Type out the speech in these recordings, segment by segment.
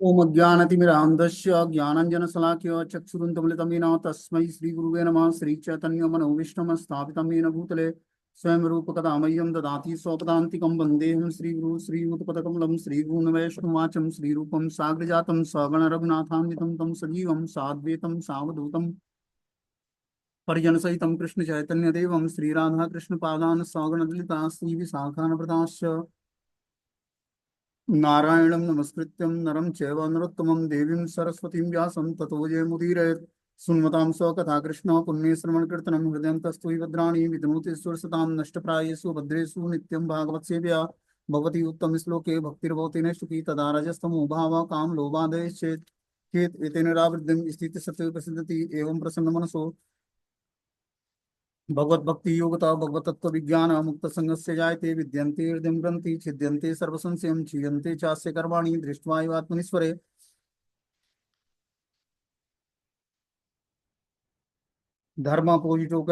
ओम अज्ञानतिमिरान्धस्य ज्ञानाञ्जनशलाकया चक्षुरुन्मिलितं येन तस्मै श्रीगुरुवे नमः। श्रीचैतन्यमनोभीष्टं स्थापितं येन भूतले स्वयं रूपकदा मह्यं ददाति स्वपदान्तिकं वन्देऽहं श्रीगुरु श्रीयुतपदकमलं श्रीगुरुन् वैष्णवाचं श्रीरूपं साग्रजातं सगण रघुनाथान्वितं तं सजीवं साद्वैतं सावधूतं परिजनसहितं कृष्णचैतन्यदेवं श्रीराधाकृष्णपादान् सगणललिता श्रीविशाखान्विताश्च नारायणं नमस्कृत्यं नरं चैव नरोत्तमं देवीं सरस्वतीं व्यासं ततो जयमुदीरयेत्। सुन्वतां स्वकथा कृष्ण पुण्ये श्रवणकीर्तनं हृदयन्तस्तु हि भद्राणि विद्नोति सुरसतां नष्टप्रायेषु भद्रेषु नित्यं भागवत सेव्या भवति उत्तम श्लोके भक्तिर्भवति नैष्टिकी तदा रजस्तमो भावः काम लोभादयश्चेत् चेत् एतेन रावृद्धिं स्थितिसत्त्वे प्रसिद्धति एवं प्रसन्नमनसो भगवत भक्ति योगता भगवत तत्व विज्ञान मुक्त संगस्य जायते विद्यन्ते हृदय ग्रंथि छिद्यन्ते सर्वसंशयं क्षीयन्ते चास्य कर्माणि दृष्ट्वा एव आत्मनीश्वरे धर्म पूजितो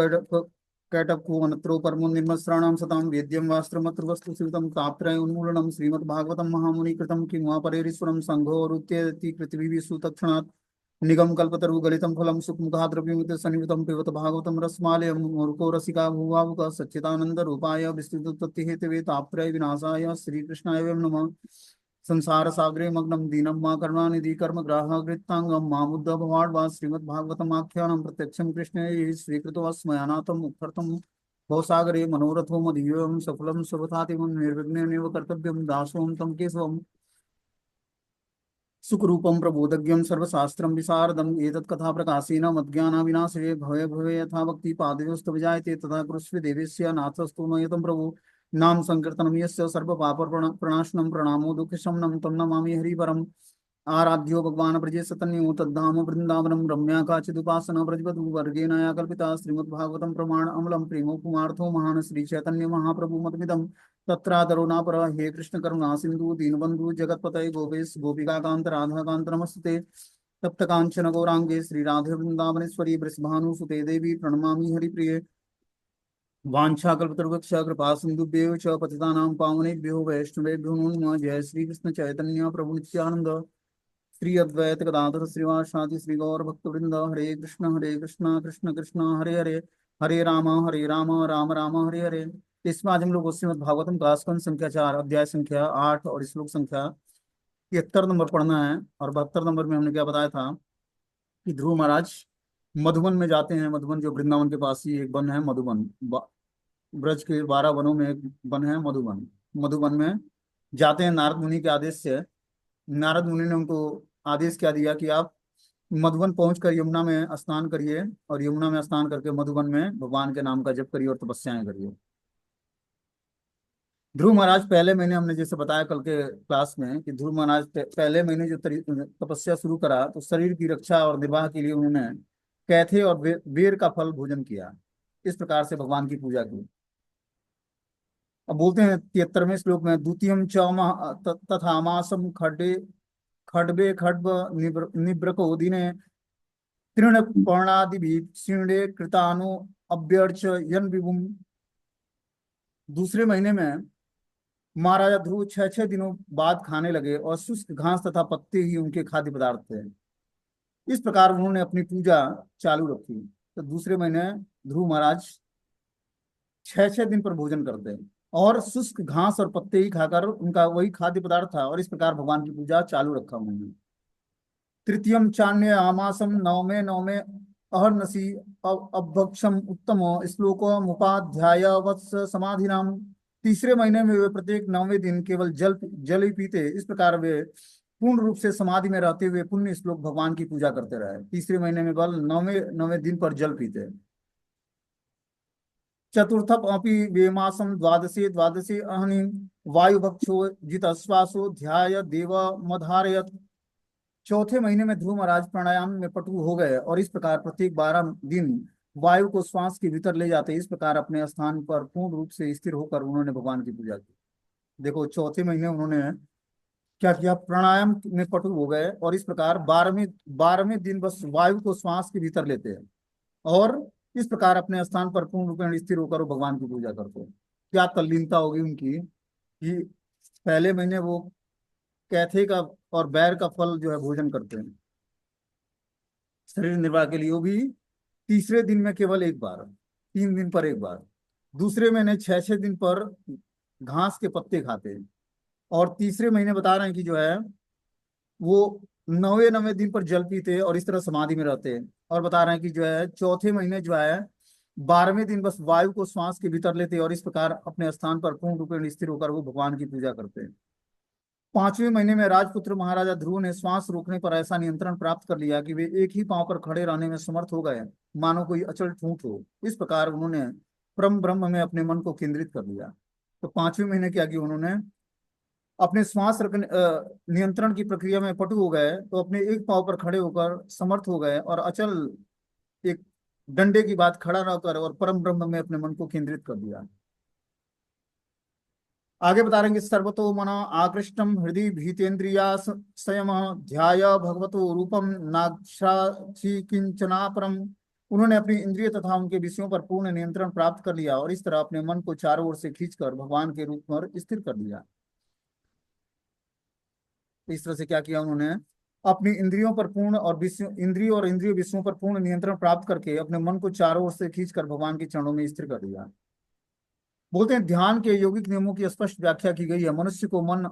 कैटको अनत्रो परमो निर्मस्राणां सतां वेद्यं वास्त्रमत्रवस्तु स्यूतं तापत्रय उन्मूलनं श्रीमद्भागवतं महामुनि कृतं किं वा परेरीश्वरं संघो रुत्यति पृथ्वी सुतक्षणात् निगम कल्पतरु गलितं फलं सुखमुखाद्रव्यमित सन्निहितं पिबत भागवतं रसमालयं मूर्खो रसिका भुवावुक सच्चिदानंद रूपाय विस्तृतोत्पत्ति हेतवे तापत्रय विनाशाय श्रीकृष्णाय वयं नमः। संसार सागरे मग्नं दीनं मा करुणानिधि कर्म ग्राहकृतांगं मामुद्ध भवाड्वा श्रीमद्भागवतम् आख्यानं प्रत्यक्षं कृष्णे स्वीकृतवस्मयानाथं मुक्तर्थं भवसागरे मनोरथो मदीयं सफलं सर्वथातिमं निर्विघ्नेनैव कर्तव्यं दासोऽहं तं केशवम् सुखरूपं प्रबोधज्ञं सर्वशास्त्रं विशारदम् एतत् कथा प्रकाशेन मज्ञानाविनाशे भवे भवे यथा भक्ति पादयोस्तव जायते तथा कुरुष्व देवेस्य नाथस्तु नयतं प्रभु नाम संकीर्तनं यस्य सर्वपाप प्रणाशनं प्रणामो दुःखशमनं तं नमामि हरिवरम् आराध्यो भगवान् ब्रजेश तन्यो तद्धाम वृन्दावनं रम्या काचिदुपासना ब्रजवधू वर्गेण या कल्पिता श्रीमद्भागवतं प्रमाण अमलं प्रेमो कुमार्थो महान् श्रीचैतन्य महाप्रभु मतमिदं तत्रादरो न पर हे कृष्ण करुणा सिंधु दीनबंधु जगतपतये गोपेश गोपिका कांत राधा कांत नमस्ते तप्त कांचन गौरांगे श्री राधे वृंदावनेश्वरी वृषभानुसुते देवी प्रणमामि हरिप्रिये वाछाकल्पतरुवक्ष कृपा सिंधुभ्यो च पतितानां पावनेभ्यो वैष्णवेभ्यो नमो नमः। जय श्री कृष्ण चैतन्य प्रभु नित्यानंद श्री अद्वैत गदाधर श्रीवासादि श्री गौर भक्तवृंद हरे कृष्ण कृष्ण कृष्ण हरे हरे हरे राम राम राम हरे हरे। इसमें आज हम लोग श्रीमद् भागवतम का स्कंद संख्या 4 अध्याय संख्या 8 और श्लोक संख्या 71 नंबर पढ़ना है। और 72 नंबर में हमने क्या बताया था कि ध्रुव महाराज मधुबन में जाते हैं। मधुबन जो वृंदावन के पास ही एक वन है मधुबन, ब्रज के 12 वनों में एक वन है मधुबन। मधुबन में जाते हैं नारद मुनि के आदेश से। नारद मुनि ने उनको आदेश क्या दिया कि आप मधुबन पहुंचकर यमुना में स्नान करिए और यमुना में स्नान करके मधुबन में भगवान के नाम का जप करिए और तपस्याएं करिए। ध्रुव महाराज पहले महीने हमने जैसे बताया कल के क्लास में कि ध्रुव महाराज पहले महीने जो तपस्या शुरू करा तो शरीर की रक्षा और निर्वाह के लिए उन्होंने कैथे और बेर का फल भोजन किया। इस प्रकार से भगवान की पूजा की। अब बोलते हैं 73वें श्लोक में द्वितीयम च तथा मासम खड्डे खड्बे खड्ब निब्रको दिने तृण पर्णादि क्षीणे कृतानु अभ्यर्च यन विभुम। दूसरे महीने में महाराजा ध्रुव 6 6 दिनों बाद खाने लगे और शुष्क घास तथा पत्ते ही उनके खाद्य पदार्थ थे। इस प्रकार उन्होंने अपनी पूजा चालू रखी। तो दूसरे महीने ध्रुव महाराज 6 6 दिन पर भोजन करते हैं और शुष्क घास और पत्ते ही खाकर उनका वही खाद्य पदार्थ था और इस प्रकार भगवान की पूजा चालू रखा उन्होंने। तृतीयम चान्य आमासम नवमे नवमे अहर्नसी अभक्षम उत्तम श्लोक मुपाध्याय वत्स समाधिनाम। तीसरे महीने में वे प्रत्येक 9वें दिन केवल जल ही पीते। इस प्रकार वे पूर्ण रूप से समाधि में रहते हुए पुण्य श्लोक भगवान की पूजा करते रहे। तीसरे महीने में केवल 9वें दिन पर जल पीते। चतुर्थप अपि वेमासम द्वादशे द्वादशे अहनि वायुभक्षो जितश्वासो ध्याय देव मधारयत। चौथे महीने में ध्रुव महाराज प्राणायाम में पटु हो गए और इस प्रकार प्रत्येक 12 दिन वायु को श्वास के भीतर ले जाते। इस प्रकार अपने स्थान पर पूर्ण रूप से स्थिर होकर उन्होंने भगवान की पूजा की। देखो चौथे महीने उन्होंने क्या किया, प्राणायाम में पटु हो गए और इस प्रकार 12वें दिन बस वायु को श्वास के भीतर लेते हैं और इस प्रकार अपने स्थान पर पूर्ण रूप में स्थिर होकर वो भगवान की पूजा करते हैं। क्या तल्लीनता होगी उनकी कि पहले महीने वो कैथे का और बैर का फल जो है भोजन करते हैं शरीर निर्वाह के लिए, वो भी तीसरे दिन में केवल एक बार, 3 दिन पर एक बार। दूसरे महीने 6 6 दिन पर घास के पत्ते खाते हैं। और तीसरे महीने बता रहे हैं कि जो है वो 9वें 9वें दिन पर जल पीते हैं और इस तरह समाधि में रहते हैं। और बता रहे हैं कि जो है चौथे महीने जो है 12वें दिन बस वायु को श्वास के भीतर लेते हैं और इस प्रकार अपने स्थान पर पूर्ण रूप में स्थिर होकर वो भगवान की पूजा करते हैं। 5वें महीने में राजपुत्र महाराजा ध्रुव ने श्वास रोकने पर ऐसा नियंत्रण प्राप्त कर लिया कि वे एक ही पांव पर खड़े रहने में समर्थ हो गए, मानो कोई अचल ठूंठ हो। इस प्रकार उन्होंने परम ब्रह्म में अपने मन को केंद्रित कर लिया। तो 5वें महीने क्या किया उन्होंने, अपने श्वास रखने नियंत्रण की प्रक्रिया में पटु हो गए, तो अपने एक पांव पर खड़े होकर समर्थ हो गए और अचल एक डंडे की बात खड़ा रहकर और परम ब्रह्म में अपने मन को केंद्रित कर दिया। आगे बता रहे हैं कि सर्वतो मन आकृष्टम हृदय भीतेन्द्रिया संयम ध्याय भगवतो रूपम नाक्षाक्षी किंचना परम। उन्होंने अपनी इंद्रिय तथा उनके विषयों पर पूर्ण नियंत्रण प्राप्त कर लिया और इस तरह अपने मन को चारों ओर से खींचकर भगवान के रूप में स्थिर कर दिया। इस तरह से क्या किया उन्होंने, अपनी इंद्रियों पर पूर्ण और विषयों इंद्रियों और इंद्रिय विषयों पर पूर्ण नियंत्रण प्राप्त करके अपने मन को चारों ओर से खींचकर भगवान के चरणों में स्थिर कर दिया। बोलते हैं ध्यान के यौगिक नियमों की स्पष्ट व्याख्या की गई है। मनुष्य को मन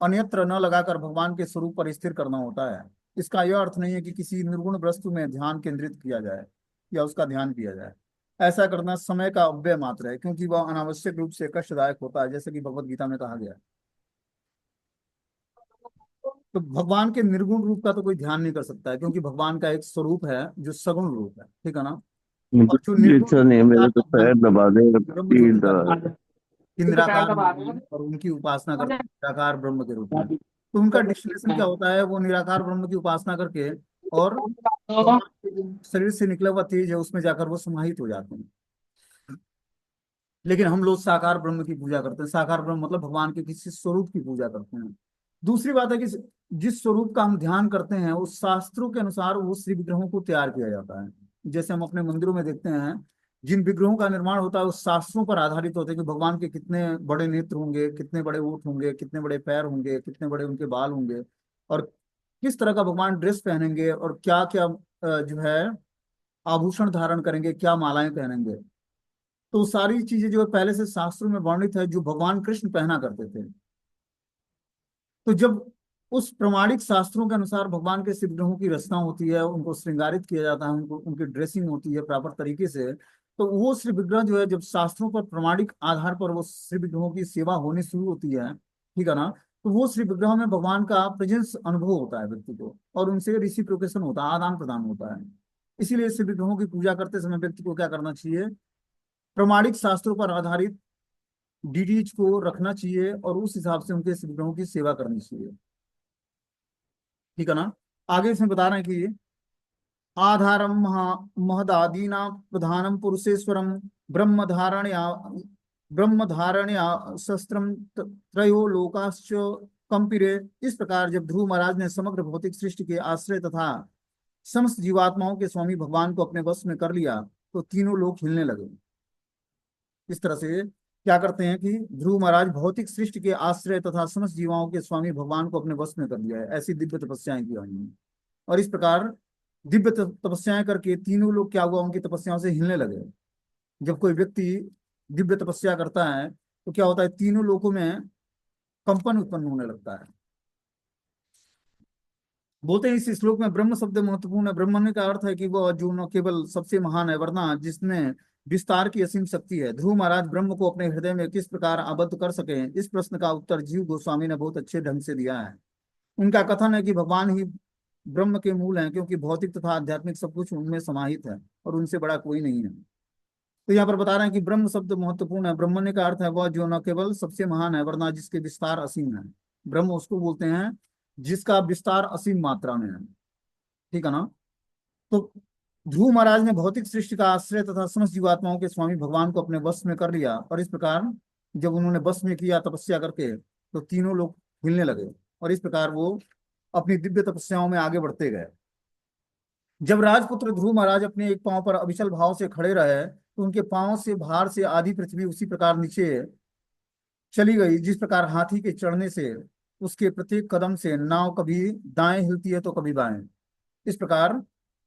अन्यत्र न लगाकर भगवान के स्वरूप पर स्थिर करना होता है। इसका यह अर्थ नहीं है कि किसी निर्गुण वस्तु में ध्यान केंद्रित किया जाए या उसका ध्यान किया जाए। ऐसा करना समय का अपव्यय मात्र है, क्योंकि वह अनावश्यक रूप से कष्टदायक होता है, जैसे कि भगवत गीता में कहा गया है। तो भगवान के निर्गुण रूप का तो कोई ध्यान नहीं कर सकता है, क्योंकि भगवान का एक स्वरूप है जो सगुण रूप है, ठीक है ना। और जो ये निर्गुण अच्छा नहीं है, मेरे तो ध्यान, पैर दबा दे, ब्रह्म ज्योति तीर का दबा ध्यान, दे। कि निराकार ब्रह्म है और उनकी उपासना करते हैं निराकार ब्रह्म के रूप में। तो उनका डिस्टिलेशन क्या होता है, वो निराकार ब्रह्म की उपासना करके और भगवान के जो शरीर से निकला हुआ तेज है उसमें जाकर वो समाहित हो जाते हैं। लेकिन हम लोग साकार ब्रह्म की पूजा करते हैं। साकार ब्रह्म मतलब भगवान के किसी स्वरूप की पूजा करते हैं। दूसरी बात है कि जिस स्वरूप का हम ध्यान करते हैं उस शास्त्रों के अनुसार वो श्री विग्रहों को तैयार किया जाता है। जैसे हम अपने मंदिरों में देखते हैं, जिन विग्रहों का निर्माण होता है उस शास्त्रों पर आधारित होते हैं कि भगवान के कितने बड़े नेत्र होंगे, कितने बड़े ओठ होंगे, कितने बड़े पैर होंगे, कितने बड़े उनके बाल होंगे, और किस तरह का भगवान ड्रेस पहनेंगे, और क्या क्या जो है आभूषण धारण करेंगे, क्या मालाएं पहनेंगे। तो सारी चीजें जो है पहले से शास्त्रों में वर्णित है, जो भगवान कृष्ण पहना करते थे। तो जब उस प्रमाणिक शास्त्रों के अनुसार भगवान के शिव ग्रहों की रचना होती है, उनको श्रृंगारित किया जाता है, उनको उनकी ड्रेसिंग होती है प्रॉपर तरीके से, तो वो श्री विग्रह जो है जब शास्त्रों पर प्रमाणिक आधार पर वो श्री विग्रहों की सेवा होनी शुरू होती है, ठीक है ना, तो वो श्री विग्रह में भगवान का प्रेजेंस अनुभव होता है व्यक्ति को, और उनसे रिसिप्रोकेशन होता है, आदान प्रदान होता है। इसीलिए श्री विग्रहों की पूजा करते समय व्यक्ति को क्या करना चाहिए, प्रमाणिक शास्त्रों पर आधारित डीडीज को रखना चाहिए और उस हिसाब से उनके विग्रहों की सेवा करनी चाहिए, ठीक है ना। आगे इसमें बता रहे हैं कि आधारम महदादीना प्रधानम पुरुषेश्वरम ब्रह्मधारण्या ब्रह्मधारण्या शस्त्रम त्रयो लोकाश्च कंपिरे। इस प्रकार जब ध्रुव महाराज ने समग्र भौतिक सृष्टि के आश्रय तथा समस्त जीवात्माओं के स्वामी भगवान को अपने वश में कर लिया, तो तीनों लोग हिलने लगे। इस तरह से क्या करते हैं कि ध्रुव महाराज भौतिक सृष्टि के आश्रय तथा समस्त जीवाओं के स्वामी भगवान को अपने वश में कर लिया है, ऐसी दिव्य तपस्याएं की उन्होंने। और इस प्रकार दिव्य तपस्याएं करके तीनों लोग क्या हुआ, उनकी तपस्याओं से हिलने लगे। जब कोई व्यक्ति दिव्य तपस्या करता है तो क्या होता है, तीनों लोगों में कंपन उत्पन्न होने लगता है। बोलते हैं इस श्लोक में ब्रह्म शब्द महत्वपूर्ण है। ब्रह्मण्य का अर्थ है कि वह जो न केवल सबसे महान है, वरना जिसमें विस्तार की असीम शक्ति है। ध्रुव महाराज ब्रह्म को अपने हृदय में किस प्रकार आबद्ध कर सके, इस प्रश्न का उत्तर जीव गोस्वामी ने बहुत अच्छे ढंग से दिया है। उनका कथन है कि भगवान ही ब्रह्म के मूल हैं, क्योंकि भौतिक तथा आध्यात्मिक सब कुछ उनमें समाहित है और उनसे बड़ा कोई नहीं है। तो यहाँ पर बता रहे हैं कि ब्रह्म शब्द महत्वपूर्ण है। ब्रह्मण्य का अर्थ है वह जो न केवल सबसे महान है, वरना जिसके विस्तार असीम है। ब्रह्म उसको बोलते हैं जिसका विस्तार असीम मात्रा में है, ठीक है ना। तो ध्रुव महाराज ने भौतिक सृष्टि का आश्रय तथा समस्त जीवात्माओं के स्वामी भगवान को अपने वश में कर लिया, और इस प्रकार जब उन्होंने वश में किया तपस्या करके, तो तीनों लोग हिलने लगे और इस प्रकार वो अपनी दिव्य तपस्याओं में आगे बढ़ते गए। जब राजपुत्र ध्रुव महाराज अपने एक पांव पर अविचल भाव से खड़े रहे, तो उनके पांव से भार से आधी पृथ्वी उसी प्रकार नीचे चली गई जिस प्रकार हाथी के चढ़ने से उसके प्रत्येक कदम से नाव कभी दाएं हिलती है तो कभी बाएं। इस प्रकार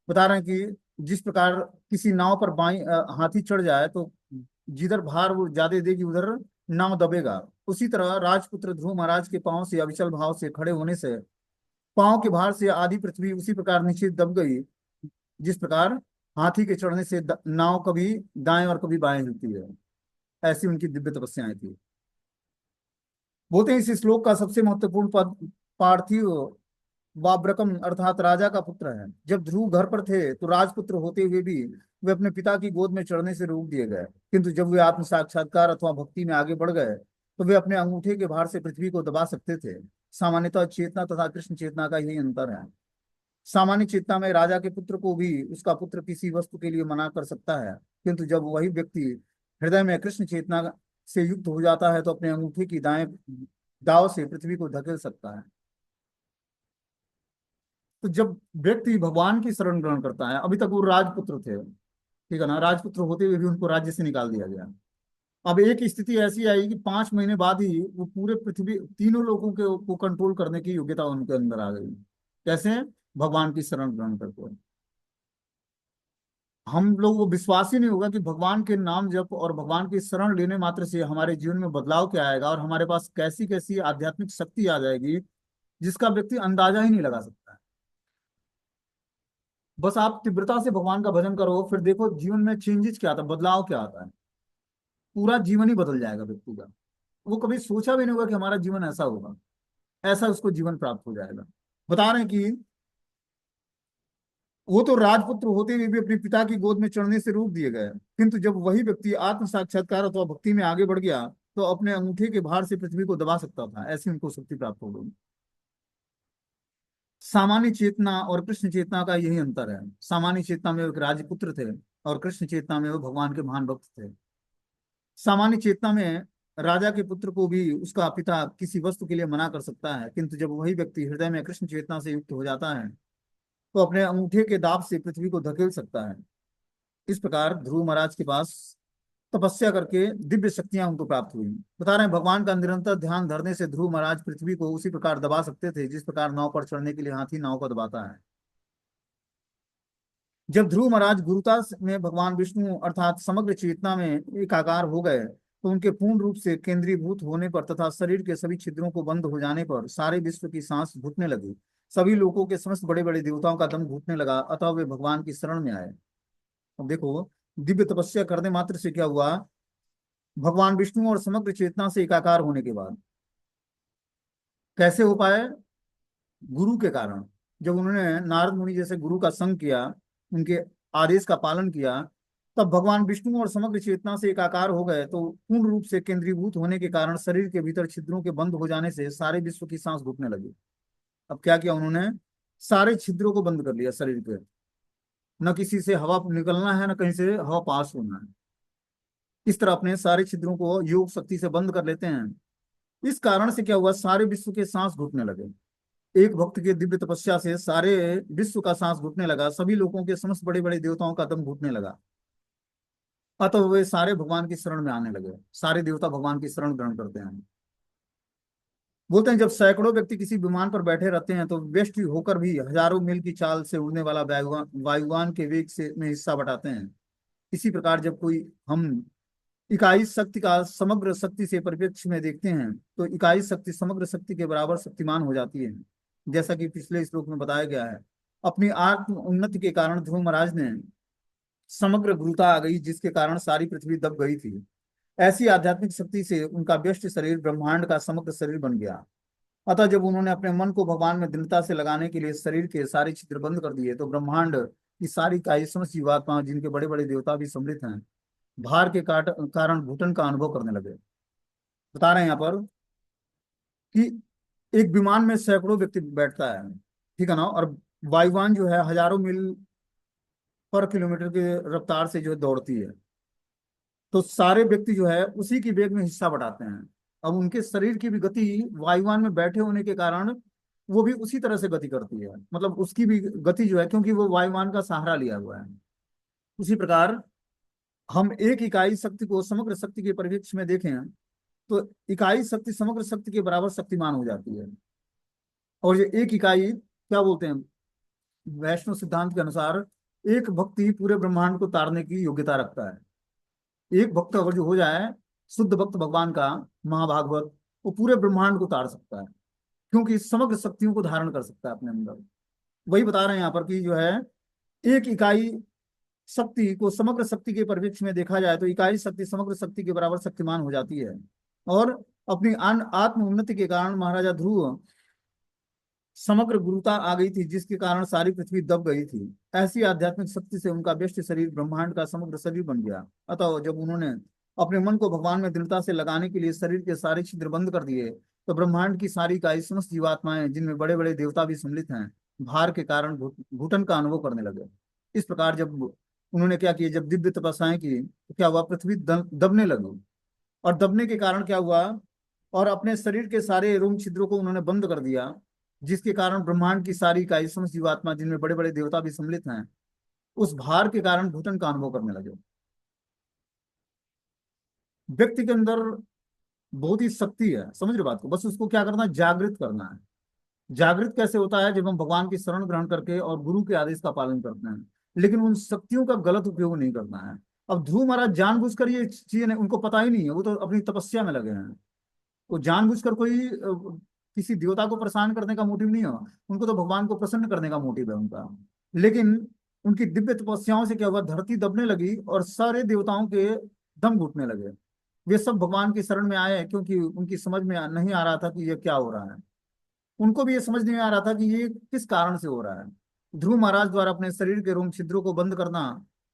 बता रहे हैं कि जिस प्रकार किसी नाव पर बाई हाथी चढ़ जाए तो जिधर भार वो ज्यादा देगी उधर नाव दबेगा। उसी तरह राजपुत्र ध्रुव महाराज के पांव से अविचल भाव से खड़े होने से पांव के भार से आधी पृथ्वी उसी प्रकार नीचे दब गई, जिस प्रकार हाथी के चढ़ने से नाव कभी दाएं और कभी बाएं हिलती है। ऐसी उनकी दिव्य तपस्याएं थी। बोलते हैं इस श्लोक का सबसे महत्वपूर्ण पद पार्थिव वाब्रकम अर्थात राजा का पुत्र है। जब ध्रुव घर पर थे तो राजपुत्र होते हुए भी वे अपने पिता की गोद में चढ़ने से रोक दिए गए, किंतु जब वे आत्म साक्षात्कार अथवा भक्ति में आगे बढ़ गए तो वे अपने अंगूठे के भार से पृथ्वी को दबा सकते थे। सामान्यतः चेतना तथा कृष्ण चेतना का यही अंतर है। सामान्य चेतना में राजा के पुत्र को भी उसका पुत्र किसी वस्तु के लिए मना कर सकता है, किंतु जब वही व्यक्ति हृदय में कृष्ण चेतना से युक्त हो जाता है तो अपने अंगूठे की दाएं दाव से पृथ्वी को धकेल सकता है। तो जब व्यक्ति भगवान की शरण ग्रहण करता है, अभी तक वो राजपुत्र थे, ठीक है ना, राजपुत्र होते हुए भी उनको राज्य से निकाल दिया गया। अब एक स्थिति ऐसी आई कि 5 महीने बाद ही वो पूरे पृथ्वी तीनों लोगों के को कंट्रोल करने की योग्यता उनके अंदर आ गई। कैसे? भगवान की शरण ग्रहण करके। हम लोग वो विश्वास ही नहीं होगा कि भगवान के नाम जप और भगवान की शरण लेने मात्र से हमारे जीवन में बदलाव क्या आएगा और हमारे पास कैसी कैसी आध्यात्मिक शक्ति आ जाएगी जिसका व्यक्ति अंदाजा ही नहीं लगा सकता है। बस आप तीव्रता से भगवान का भजन करो, फिर देखो जीवन में चेंजेस क्या आता है, बदलाव क्या आता है। पूरा जीवन ही बदल जाएगा व्यक्ति का। वो कभी सोचा भी नहीं होगा कि हमारा जीवन ऐसा होगा, ऐसा उसको जीवन प्राप्त हो जाएगा। बता रहे हैं कि वो तो राजपुत्र होते हुए भी अपने पिता की गोद में चढ़ने से रोक दिए गए, किंतु जब वही व्यक्ति आत्म साक्षात्कार अथवा भक्ति में आगे बढ़ गया तो अपने अंगूठे के भार से पृथ्वी को दबा सकता था। ऐसी उनको शक्ति प्राप्त हो गई। सामान्य चेतना और कृष्ण चेतना का यही अंतर है। सामान्य चेतना में वो एक राजपुत्र थे और कृष्ण चेतना में वो भगवान के महान भक्त थे। सामान्य चेतना में राजा के पुत्र को भी उसका पिता किसी वस्तु के लिए मना कर सकता है, किंतु जब वही व्यक्ति हृदय में कृष्ण चेतना से युक्त हो जाता है तो अपने अंगूठे के दाब से पृथ्वी को धकेल सकता है। इस प्रकार ध्रुव महाराज के पास तपस्या करके दिव्य शक्तियां उनको प्राप्त हुई। बता रहे हैं भगवान का निरंतर ध्यान धरने से ध्रुव महाराज पृथ्वी को उसी प्रकार दबा सकते थे जिस प्रकार नाव पर चढ़ने के लिए हाथी नाव को दबाता है। जब ध्रुव महाराज गुरुता में भगवान विष्णु अर्थात समग्र चेतना में एकाकार हो गए तो उनके पूर्ण रूप से केंद्रीभूत होने पर तथा शरीर के सभी छिद्रों को बंद हो जाने पर सारे विश्व की सांस घुटने लगी। सभी लोगों के समस्त बड़े बड़े देवताओं का दम घुटने लगा, अतः वे भगवान की शरण में आए। अब देखो दिव्य तपस्या करने मात्र से क्या हुआ, भगवान विष्णु और समग्र चेतना से एकाकार होने के बाद कैसे हो पाए? गुरु के कारण। जब उन्होंने नारद मुनि जैसे गुरु का संग किया, उनके आदेश का पालन किया, तब भगवान विष्णु और समग्र चेतना से एकाकार हो गए। तो पूर्ण रूप से केंद्रीभूत होने के कारण शरीर के भीतर छिद्रों के बंद हो जाने से सारे विश्व की सांस घुटने लगी। अब क्या किया उन्होंने? सारे छिद्रों को बंद कर लिया शरीर के। न किसी से हवा निकलना है, न कहीं से हवा पास होना है। इस तरह अपने सारे छिद्रों को योग शक्ति से बंद कर लेते हैं। इस कारण से क्या हुआ, सारे विश्व के सांस घुटने लगे। एक भक्त के दिव्य तपस्या से सारे विश्व का सांस घुटने लगा, सभी लोगों के समस्त बड़े बड़े देवताओं का दम घुटने लगा। अतः वे सारे भगवान की शरण में आने लगे। सारे देवता भगवान की शरण ग्रहण करते हैं। बोलते हैं जब सैकड़ों व्यक्ति किसी विमान पर बैठे रहते हैं तो व्यष्टि होकर भी हजारों मील की चाल से उड़ने वाला वायुयान के वेग से में हिस्सा बटाते हैं। इसी प्रकार जब कोई हम इकाई शक्ति का समग्र शक्ति से परिप्रेक्ष्य में देखते हैं तो इकाई शक्ति समग्र शक्ति के बराबर शक्तिमान हो जाती है, जैसा कि पिछले श्लोक में बताया गया है। अपनी आत्म उन्नति के कारण ध्रुव महाराज ने समग्र गुरुता आ गई जिसके कारण सारी पृथ्वी दब गई थी। ऐसी आध्यात्मिक शक्ति से उनका व्यष्ट शरीर ब्रह्मांड का समग्र शरीर बन गया। अतः जब उन्होंने अपने मन को भगवान में दृढ़ता से लगाने के लिए शरीर के सारे छिद्र बंद कर दिए तो ब्रह्मांड की सारी काई समस्त जीवात्मा जिनके बड़े बड़े देवता भी सम्मिलित हैं भार के कारण घुटन का अनुभव करने लगे। बता रहे हैं यहाँ पर कि एक विमान में सैकड़ों व्यक्ति बैठता है, ठीक है ना, और वायुयान जो है हजारों मील पर किलोमीटर की रफ्तार से जो है दौड़ती है। तो सारे व्यक्ति जो है उसी की वेग में हिस्सा बटाते हैं। अब उनके शरीर की भी गति वायुयान में बैठे होने के कारण वो भी उसी तरह से गति करती है, मतलब उसकी भी गति जो है क्योंकि वो वायुयान का सहारा लिया हुआ है। उसी प्रकार हम एक इकाई शक्ति को समग्र शक्ति के परिप्रेक्ष्य में देखें तो इकाई शक्ति समग्र शक्ति के बराबर शक्तिमान हो जाती है। और ये एक इकाई क्या बोलते हैं, वैष्णव सिद्धांत के अनुसार एक भक्त ही पूरे ब्रह्मांड को तारने की योग्यता रखता है। एक भक्त अगर जो हो जाए शुद्ध भक्त भगवान का, महाभागवत, वो पूरे ब्रह्मांड को तार सकता है, क्योंकि समग्र शक्तियों को धारण कर सकता है अपने अंदर। वही बता रहे हैं यहाँ पर कि जो है एक इकाई शक्ति को समग्र शक्ति के परिप्रेक्ष्य में देखा जाए तो इकाई शक्ति समग्र शक्ति के बराबर शक्तिमान हो जाती है। और अपनी आत्म उन्नति के कारण महाराजा ध्रुव समग्र गुरुता आ गई थी, जिसके कारण सारी पृथ्वी दब गई थी। ऐसी आध्यात्मिक शक्ति से उनका व्यष्टि शरीर ब्रह्मांड का समग्र शरीर बन गया। अतः जब उन्होंने अपने मन को भगवान में दृढ़ता से लगाने के लिए शरीर के सारे छिद्र बंद कर दिए, तो ब्रह्मांड की सारी इकाई समस्त जीवात्माएं, जिनमें बड़े बड़े देवता भी सम्मिलित हैं, भार के कारण घुटन का अनुभव करने लगे। इस प्रकार जब उन्होंने क्या किया, जब दिव्य तपस्याएं की तो क्या हुआ, पृथ्वी दबने लगी। और दबने के कारण क्या हुआ, और अपने शरीर के सारे रोम छिद्रों को उन्होंने बंद कर दिया, जिसके कारण ब्रह्मांड की सारी इकाई समस्त जीवात्मा, जिनमें बड़े बड़े देवता भी सम्मिलित हैं, उस भार के कारण घुटन का अनुभव करने लगे। व्यक्ति के अंदर बहुत ही शक्ति है, समझ रहे बात को, बस उसको क्या करना है, जागृत करना है। जागृत कैसे होता है, जब हम भगवान की शरण ग्रहण करके और गुरु के आदेश का पालन करते हैं, लेकिन उन शक्तियों का गलत उपयोग नहीं करना है। अब ध्रुव महाराज जानबूझकर ये चीजें उनको पता ही नहीं है, वो तो अपनी तपस्या में लगे हैं। वो जानबूझकर कोई किसी देवता को परेशान करने का मोटिव नहीं है, उनको तो भगवान को प्रसन्न करने का मोटिव है उनका। लेकिन उनकी दिव्य तपस्याओं से क्या हुआ, धरती दबने लगी और सारे देवताओं के दम घुटने लगे। वे सब भगवान की शरण में आए, क्योंकि उनकी समझ में नहीं आ रहा था कि ये क्या हो रहा है। उनको भी ये समझ नहीं आ रहा था कि ये किस कारण से हो रहा है। ध्रुव महाराज द्वारा अपने शरीर के रोम छिद्रों को बंद करना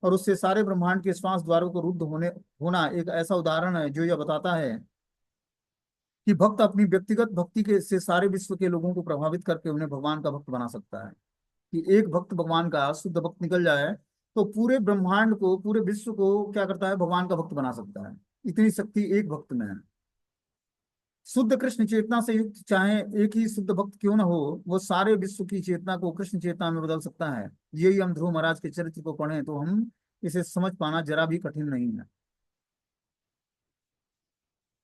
और उससे सारे ब्रह्मांड के श्वास द्वारों को रुद्ध होना एक ऐसा उदाहरण है जो यह बताता है कि भक्त अपनी व्यक्तिगत भक्ति के से सारे विश्व के लोगों को प्रभावित करके उन्हें भगवान का भक्त बना सकता है। कि एक भक्त भगवान का शुद्ध भक्त निकल जाए तो पूरे ब्रह्मांड को, पूरे विश्व को क्या करता है, भगवान का भक्त बना सकता है। इतनी शक्ति एक भक्त में है। शुद्ध कृष्ण चेतना से युक्त चाहे एक ही शुद्ध भक्त क्यों न हो, वो सारे विश्व की चेतना को कृष्ण चेतना में बदल सकता है। यही हम ध्रुव महाराज के चरित्र को पढ़ें तो हम इसे समझ पाना जरा भी कठिन नहीं है।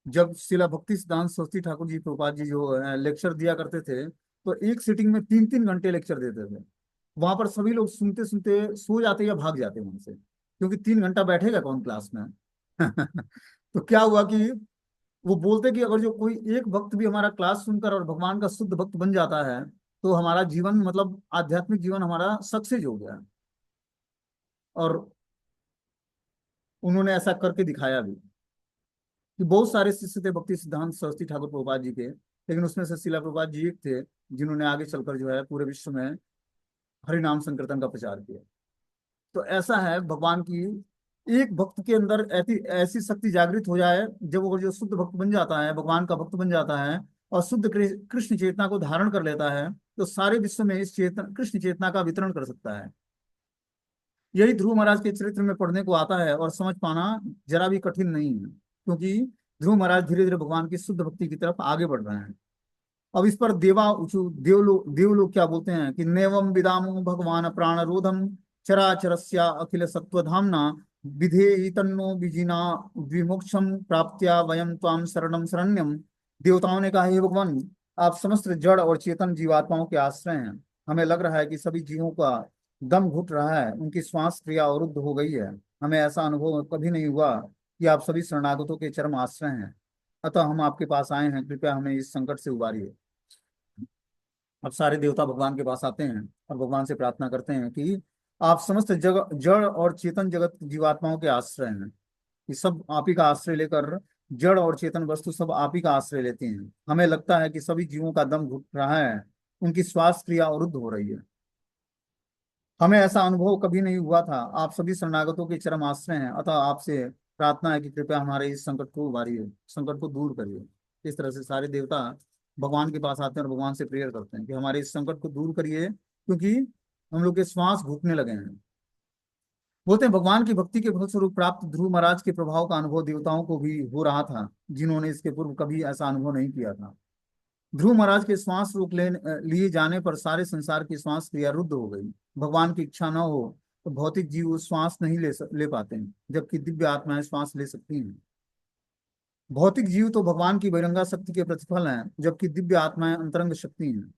जब शिला भक्ति सिद्धांत सरस्वती ठाकुर जी प्रभुपाद जी जो लेक्चर दिया करते थे, तो एक सिटिंग में 3-3 घंटे लेक्चर देते थे। वहां पर सभी लोग सुनते सुनते सो जाते या भाग जाते वहां से, क्योंकि 3 घंटा बैठेगा कौन क्लास में। तो क्या हुआ कि वो बोलते कि अगर जो कोई एक भक्त भी हमारा क्लास सुनकर और भगवान का शुद्ध भक्त बन जाता है, तो हमारा जीवन, मतलब आध्यात्मिक जीवन हमारा सक्सेस हो गया। और उन्होंने ऐसा करके दिखाया भी कि बहुत सारे शिष्य थे भक्ति सिद्धांत सरस्वती ठाकुर प्रभुपाद जी के, लेकिन उसमें से शिला प्रभुपाद जी एक थे जिन्होंने आगे चलकर जो है पूरे विश्व में हरि नाम संकीर्तन का प्रचार किया। तो ऐसा है भगवान की, एक भक्त के अंदर ऐसी ऐसी शक्ति जागृत हो जाए, जब वो जो शुद्ध भक्त बन जाता है, भगवान का भक्त बन जाता है और शुद्ध कृष्ण चेतना को धारण कर लेता है, तो सारे विश्व में इस चेतना, कृष्ण चेतना का वितरण कर सकता है। यही ध्रुव महाराज के चरित्र में पढ़ने को आता है और समझ पाना जरा भी कठिन नहीं है, क्योंकि ध्रुव महाराज धीरे धीरे भगवान की शुद्ध भक्ति की तरफ आगे बढ़ रहे हैं। अब इस पर देवलोग क्या बोलते हैं कि नेवम विदामो भगवान प्राण रोधम चराचरस्या अखिल सत्वधामना विधेहि तन्नो विजिना विमोक्षम प्राप्त्या वयम त्वाम शरणम शरण्यम। देवताओं ने कहा, हे भगवान, आप समस्त जड़ और चेतन जीवात्माओं के आश्रय हैं। हमें लग रहा है कि सभी जीवों का दम घुट रहा है, उनकी श्वास क्रिया अवरुद्ध हो गई है। हमें ऐसा अनुभव कभी नहीं हुआ कि आप सभी शरणागतों के चरम आश्रय हैं। अतः हम आपके पास आए हैं, कृपया हमें इस संकट से उबारिए। अब सारे देवता भगवान के पास आते हैं और भगवान से प्रार्थना करते हैं कि आप समस्त जड़ और चेतन जगत जीवात्माओं के आश्रय हैं। ये सब आप ही का आश्रय लेकर, जड़ और चेतन वस्तु सब आप ही का आश्रय लेते हैं। हमें लगता है कि सभी जीवों का दम घुट रहा है, उनकी श्वास क्रिया अवरुद्ध हो रही है। हमें ऐसा अनुभव कभी नहीं हुआ था। आप सभी शरणागतों के चरम आश्रय हैं, अतः आपसे प्रार्थना है कि कृपया हमारे इस संकट को उबारिए, संकट को दूर करिए। इस तरह से सारे देवता भगवान के पास आते हैं और भगवान से प्रेयर करते हैं कि हमारे इस संकट को दूर करिए, क्योंकि हम लोग के श्वास घुटने लगे हैं। बोलते हैं भगवान की भक्ति के फलस्वरूप प्राप्त ध्रुव महाराज के प्रभाव का अनुभव देवताओं को भी हो रहा था, जिन्होंने इसके पूर्व कभी ऐसा अनुभव नहीं किया था। ध्रुव महाराज के श्वास रोक लिए जाने पर सारे संसार की श्वास क्रिया रुद्ध हो गई। भगवान की इच्छा न हो तो भौतिक जीव श्वास नहीं ले पाते हैं, जबकि दिव्य आत्माएं श्वास ले सकती हैं। भौतिक जीव तो भगवान की बहिरंगा शक्ति के प्रतिफल हैं, जबकि दिव्य आत्माएं अंतरंग शक्ति हैं।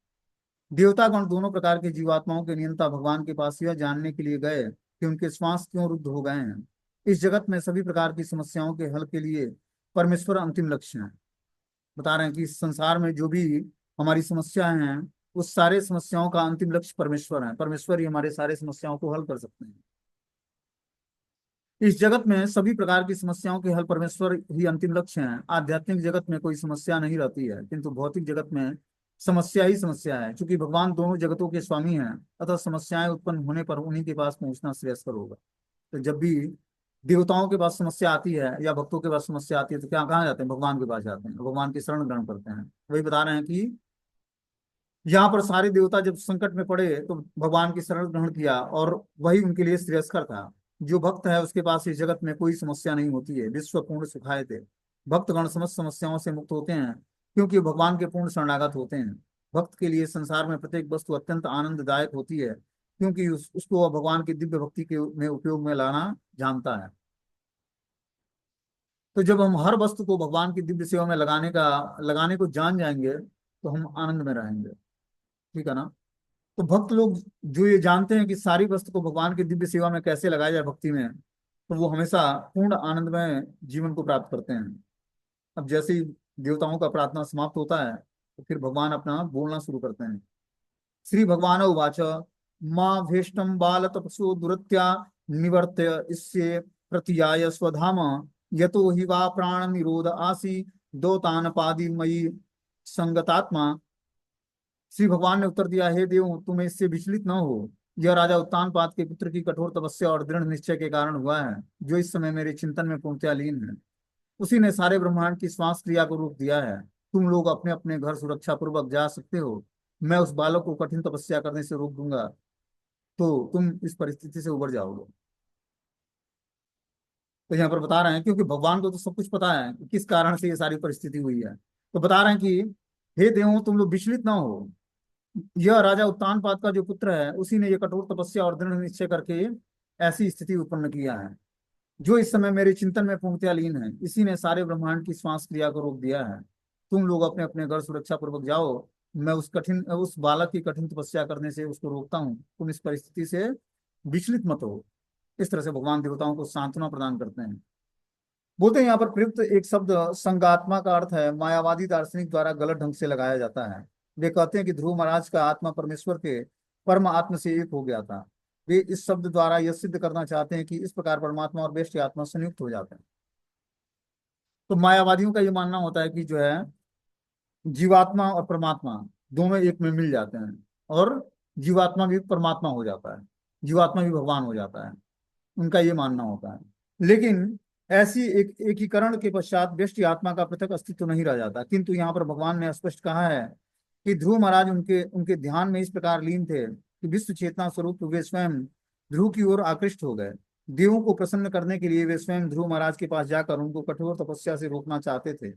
देवतागण दोनों प्रकार के जीवात्माओं के नियंता भगवान के पास यह जानने के लिए गए कि उनके श्वास क्यों रुद्ध हो गए हैं। इस जगत में सभी प्रकार की समस्याओं के हल के लिए परमेश्वर अंतिम लक्ष्य है। बता रहे हैं कि इस संसार में जो भी हमारी समस्याएं हैं, उस सारे समस्याओं का अंतिम लक्ष्य परमेश्वर है। परमेश्वर ही हमारे सारे समस्याओं को हल कर सकते हैं। इस जगत में सभी प्रकार की समस्याओं के हल परमेश्वर ही अंतिम लक्ष्य है। आध्यात्मिक जगत में कोई समस्या नहीं रहती है, किंतु भौतिक जगत में समस्या ही समस्या है। क्योंकि भगवान दोनों जगतों के स्वामी हैं, अतः समस्याएं उत्पन्न होने पर उन्हीं के पास पहुंचना श्रेयस्कर होगा। तो जब भी देवताओं के पास समस्या आती है या भक्तों के पास समस्या आती है, तो क्या कहाँ जाते हैं? भगवान के पास जाते हैं, भगवान की शरण ग्रहण करते हैं। वही बता रहे हैं कि यहाँ पर सारे देवता जब संकट में पड़े तो भगवान की शरण ग्रहण किया, और वही उनके लिए श्रेयस्कर था। जो भक्त है उसके पास इस जगत में कोई समस्या नहीं होती है। विश्व पूर्ण सुखाए थे, भक्तगण समस्त समस्याओं से मुक्त होते हैं, क्योंकि भगवान के पूर्ण शरणागत होते हैं। भक्त के लिए संसार में प्रत्येक वस्तु अत्यंत आनंददायक होती है, क्योंकि उसको वह भगवान की दिव्य भक्ति के में उपयोग में लाना जानता है। तो जब हम हर वस्तु को भगवान की दिव्य सेवा में लगाने को जान जाएंगे, तो हम आनंद में रहेंगे। ठीक है ना? तो भक्त लोग जो ये जानते हैं कि सारी वस्तु को भगवान की दिव्य सेवा में कैसे लगाया जाए भक्ति में, तो वो हमेशा पूर्ण आनंदमय जीवन को प्राप्त करते हैं। अब जैसे ही देवताओं का प्रार्थना समाप्त होता है, तो फिर भगवान अपना बोलना शुरू करते हैं। श्री भगवान उवाच माँ भेष्टम बाल तपसो दुरत्या निवर्त्य इससे प्रतियाय स्वधाम यतो हि वा प्राण निरोध आसी दोतान पादी मयि संगतात्मा। श्री भगवान ने उत्तर दिया, हे देव, तुम इससे विचलित न हो। यह राजा उत्तानपाद के पुत्र की कठोर तपस्या और दृढ़ निश्चय के कारण हुआ है, जो इस समय मेरे चिंतन में पूर्णतया लीन है। उसी ने सारे ब्रह्मांड की श्वास क्रिया को रोक दिया है। तुम लोग अपने अपने घर सुरक्षा पूर्वक जा सकते हो। मैं उस बालक को कठिन तपस्या करने से रोक दूंगा, तो तुम इस परिस्थिति से उबर जाओगे। तो यहाँ पर बता रहे हैं, क्योंकि भगवान को तो सब कुछ पता है कि किस कारण से ये सारी परिस्थिति हुई है। तो बता रहे हैं कि हे देवों, तुम लोग विचलित ना हो। यह राजा उत्तानपाद का जो पुत्र है, उसी ने यह कठोर तपस्या और दृढ़ निश्चय करके ऐसी स्थिति उत्पन्न किया है, जो इस समय मेरे चिंतन में पूर्णतया लीन है। इसी ने सारे ब्रह्मांड की श्वास क्रिया को रोक दिया है। तुम लोग अपने अपने घर सुरक्षा पूर्वक जाओ। मैं उस बालक की कठिन तपस्या करने से उसको रोकता हूँ। तुम इस परिस्थिति से विचलित मत हो। इस तरह से भगवान देवताओं को सांत्वना प्रदान करते हैं। बोलते हैं यहाँ पर प्रयुक्त एक शब्द संगात्मा का अर्थ है मायावादी दार्शनिक द्वारा गलत ढंग से लगाया जाता है। वे कहते हैं कि ध्रुव महाराज का आत्मा परमेश्वर के परम आत्म से एक हो गया था। वे इस शब्द द्वारा यह सिद्ध करना चाहते हैं कि इस प्रकार परमात्मा और व्यष्टि आत्मा संयुक्त हो जाते हैं। तो मायावादियों का ये मानना होता है कि जो है जीवात्मा और परमात्मा दोनों एक में मिल जाते हैं, और जीवात्मा भी परमात्मा हो जाता है, जीवात्मा भी भगवान हो जाता है। उनका ये मानना होता है। लेकिन ऐसी एक एकीकरण के पश्चात व्यष्टि आत्मा का पृथक अस्तित्व नहीं रह जाता। किंतु यहाँ पर भगवान ने स्पष्ट कहा है कि ध्रुव महाराज उनके उनके ध्यान में इस प्रकार लीन थे कि विश्व चेतना स्वरूप वे स्वयं ध्रुव की ओर आकृष्ट हो गए। देवों को प्रसन्न करने के लिए वे स्वयं ध्रुव महाराज के पास जाकर उनको कठोर तपस्या से रोकना चाहते थे।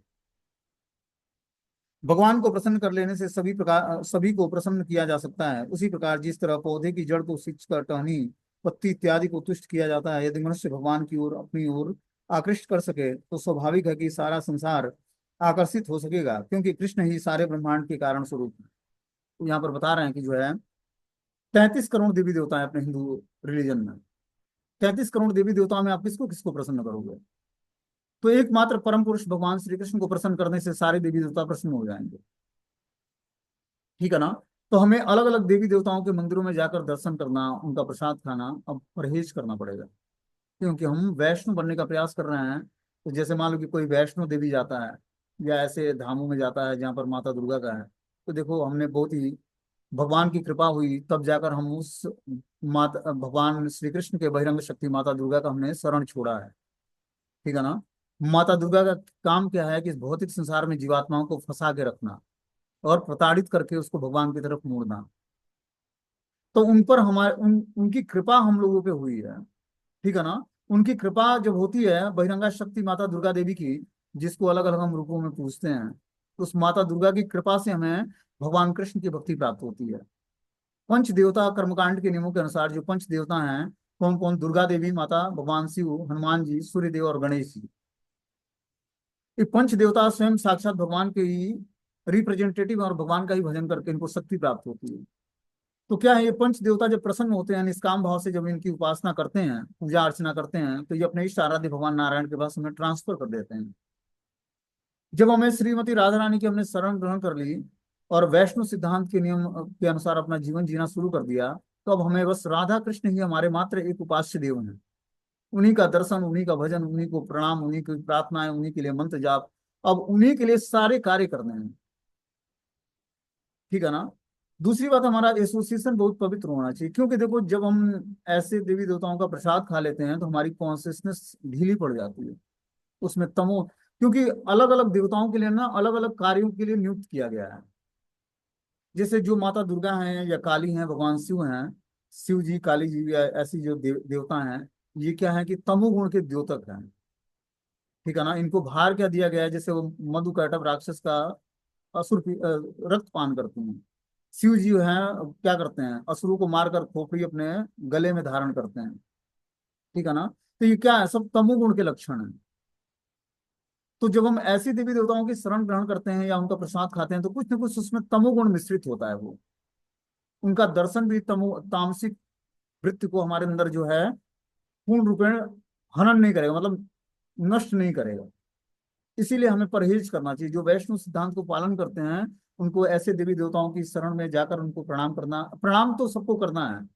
भगवान को प्रसन्न कर लेने से सभी को प्रसन्न किया जा सकता है। उसी प्रकार जिस तरह पौधे की जड़ को सिंच कर टहनी पत्ती इत्यादि को तुष्ट किया जाता है, यदि मनुष्य भगवान की ओर अपनी ओर आकृष्ट कर सके तो स्वाभाविक है कि सारा संसार आकर्षित हो सकेगा, क्योंकि कृष्ण ही सारे ब्रह्मांड के कारण स्वरूप है। तो यहाँ पर बता रहे हैं कि जो है 33 करोड़ देवी देवता है अपने हिंदू रिलीजन में। 33 करोड़ देवी देवताओं में आप किसको किसको प्रसन्न करोगे? तो एकमात्र परम पुरुष भगवान श्री कृष्ण को प्रसन्न करने से सारे देवी देवता प्रसन्न हो जाएंगे। ठीक है ना? तो हमें अलग अलग देवी देवताओं के मंदिरों में जाकर दर्शन करना, उनका प्रसाद खाना अब परहेज करना पड़ेगा, क्योंकि हम वैष्णव बनने का प्रयास कर रहे हैं। तो जैसे मान लो कि कोई वैष्णो देवी जाता है या ऐसे धामों में जाता है जहाँ पर माता दुर्गा का है, तो देखो हमने बहुत ही भगवान की कृपा हुई, तब जाकर हम उस माता भगवान श्री कृष्ण के बहिरंग शक्ति माता दुर्गा का हमने शरण छोड़ा है। ठीक है ना? माता दुर्गा का काम क्या है कि इस भौतिक संसार में जीवात्माओं को फंसा के रखना और प्रताड़ित करके उसको भगवान की तरफ मोड़ना। तो उन पर उनकी कृपा हम लोगों पे हुई है। ठीक है ना? उनकी कृपा जब होती है बहिरंगा शक्ति माता दुर्गा देवी की, जिसको अलग अलग हम रूपों में पूजते हैं, तो उस माता दुर्गा की कृपा से हमें भगवान कृष्ण की भक्ति प्राप्त होती है। पंच देवता कर्मकांड के नियमों के अनुसार जो पंच देवता हैं, कौन कौन? दुर्गा देवी माता, भगवान शिव, हनुमान जी, सूर्य देव और गणेश जी। ये पंच देवता स्वयं साक्षात भगवान के ही रिप्रेजेंटेटिव और भगवान का ही भजन करके इनको शक्ति प्राप्त होती है। तो क्या है, ये पंच देवता जब प्रसन्न होते हैं, निष्काम भाव से जब इनकी उपासना करते हैं, पूजा अर्चना करते हैं, तो ये अपने इष्ट आराध्य भगवान नारायण के पास हमें ट्रांसफर कर देते हैं। जब हमें श्रीमती राधा रानी की हमने शरण ग्रहण कर ली और वैष्णव सिद्धांत के नियम के अनुसार अपना जीवन जीना शुरू कर दिया, तो अब हमें बस राधा कृष्ण ही हमारे मात्र एक उपास्य देव हैं। उन्हीं का दर्शन, उन्हीं का भजन, उन्हीं को प्रणाम, उन्हीं की प्रार्थनाएं, उन्हीं के लिए मंत्र जाप, अब उन्हीं के लिए सारे कार्य करने हैं। ठीक है ना। दूसरी बात, हमारा एसोसिएशन बहुत पवित्र होना चाहिए, क्योंकि देखो जब हम ऐसे देवी देवताओं का प्रसाद खा लेते हैं तो हमारी कॉन्सियसनेस ढीली पड़ जाती है, उसमें तमो, क्योंकि अलग अलग देवताओं के लिए ना अलग अलग कार्यों के लिए नियुक्त किया गया है। जैसे जो माता दुर्गा हैं या काली हैं, भगवान शिव हैं, शिव जी, काली जी, या ऐसी जो देवता हैं, ये क्या है कि तमोगुण के द्योतक हैं। ठीक है ना। इनको भार क्या दिया गया है, जैसे वो मधु कैटभ राक्षस का असुर रक्त पान करते हैं, शिव जी हैं क्या करते हैं, असुरों को मारकर खोपड़ी अपने गले में धारण करते हैं। ठीक है ना। तो ये क्या है, सब तमोगुण के लक्षण है। तो जब हम ऐसी देवी देवताओं की शरण ग्रहण करते हैं या उनका प्रसाद खाते हैं, तो कुछ ना कुछ उसमें तमोगुण मिश्रित होता है। वो उनका दर्शन भी तमो तामसिक वृत्ति को हमारे अंदर जो है पूर्ण रूपेण हनन नहीं करेगा, मतलब नष्ट नहीं करेगा। इसीलिए हमें परहेज करना चाहिए। जो वैष्णव सिद्धांत को पालन करते हैं, उनको ऐसे देवी देवताओं की शरण में जाकर उनको प्रणाम करना, प्रणाम तो सबको करना है,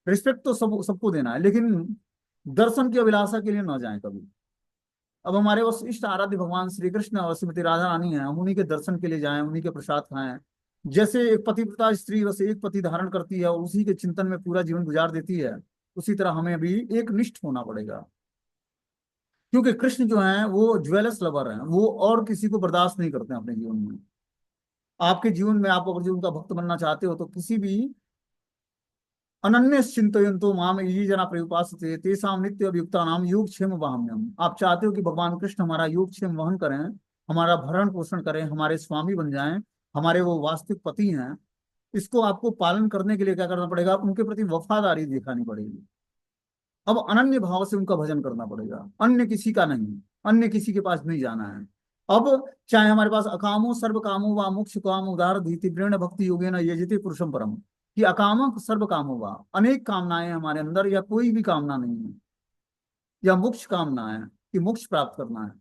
रिस्पेक्ट तो सबको देना है, लेकिन दर्शन की अभिलाषा के लिए ना जाएं कभी। अब हमारे उस इष्ट आराध्य भगवान श्री कृष्ण और श्रीमती राधा रानी है, हम उन्हीं के दर्शन के लिए जाएं, उन्हीं के प्रसाद खाएं। जैसे एक पतिव्रता स्त्री बस एक पति धारण करती है और उसी के चिंतन में पूरा जीवन गुजार देती है, उसी तरह हमें भी एक निष्ठ होना पड़ेगा। क्योंकि कृष्ण जो है वो ज्वेलर्स लवर हैं, वो और किसी को बर्दाश्त नहीं करते हैं अपने जीवन में। आपके जीवन में आप अगर जो उनका भक्त बनना चाहते हो, तो किसी भी अनन्य चिंतयन्तो माम ये जना प्रयुपासते तेषां नित्य अभियुक्ता नाम योगक्षेम वाहम्यम। आप चाहते हो कि भगवान कृष्ण हमारा योगक्षेम वहन करें, हमारा भरण पोषण करें, हमारे स्वामी बन जाएं, हमारे वो वास्तविक पति हैं। इसको आपको पालन करने के लिए क्या करना पड़ेगा, उनके प्रति वफादारी दिखानी पड़ेगी। अब अनन्य भाव से उनका भजन करना पड़ेगा, अन्य किसी का नहीं, अन्य किसी के पास नहीं जाना है। अब चाहे हमारे पास अकामो सर्व कामो व मोक्ष काम उदार धीति प्रेण भक्ति योगेन यजति पुरुषम परम, कि अकामक सर्व कामो वा, अनेक कामनाएं हैं हमारे अंदर या कोई भी कामना नहीं है, या मोक्ष कामना है कि मोक्ष प्राप्त करना है,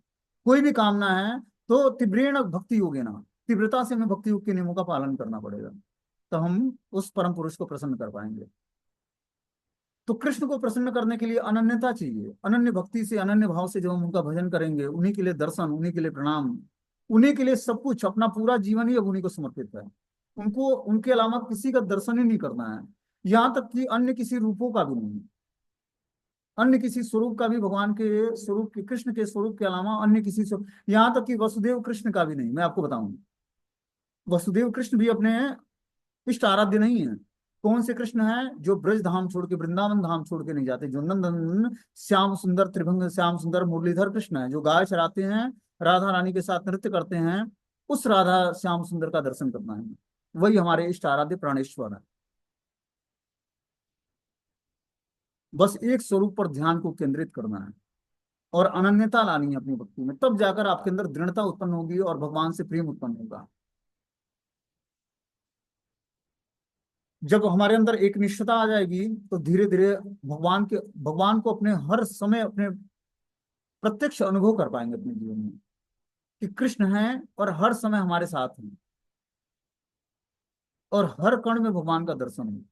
कोई भी कामना है, तो तीव्रेण भक्ति योगेन, तीव्रता से हमें भक्ति योग के नियमों का पालन करना पड़ेगा, तो हम उस परम पुरुष को प्रसन्न कर पाएंगे। तो कृष्ण को प्रसन्न करने के लिए अनन्यता चाहिए। अनन्य भक्ति से, अनन्य भाव से जब हम उनका भजन करेंगे, उन्हीं के लिए दर्शन, उन्हीं के लिए प्रणाम, उन्हीं के लिए सब कुछ, अपना पूरा जीवन ही अब उन्हीं को समर्पित है। उनको, उनके अलावा किसी का दर्शन ही नहीं करना है, यहाँ तक कि अन्य किसी रूपों का भी नहीं, अन्य किसी स्वरूप का भी, भगवान के स्वरूप के, कृष्ण के स्वरूप के अलावा अन्य किसी स्वरूप, यहाँ तक कि वसुदेव कृष्ण का भी नहीं। मैं आपको बताऊं, वसुदेव कृष्ण भी अपने इष्ट आराध्य नहीं है। कौन से कृष्ण हैं, जो ब्रज धाम छोड़ के, वृंदावन धाम छोड़ के नहीं जाते, जो नंदन श्याम सुंदर, त्रिभंग श्याम सुंदर मुरलीधर कृष्ण है, जो गाय चराते हैं, राधा रानी के साथ नृत्य करते हैं, उस राधा श्याम सुंदर का दर्शन करना है। वही हमारे इष्ट आराध्य प्राणेश्वर है। बस एक स्वरूप पर ध्यान को केंद्रित करना है और अनन्यता लानी है अपनी भक्ति में, तब जाकर आपके अंदर दृढ़ता उत्पन्न होगी और भगवान से प्रेम उत्पन्न होगा। जब हमारे अंदर एक निष्ठता आ जाएगी, तो धीरे धीरे भगवान को अपने हर समय अपने प्रत्यक्ष अनुभव कर पाएंगे अपने जीवन में, कि कृष्ण हैं और हर समय हमारे साथ हैं और हर कण में भगवान का दर्शन है।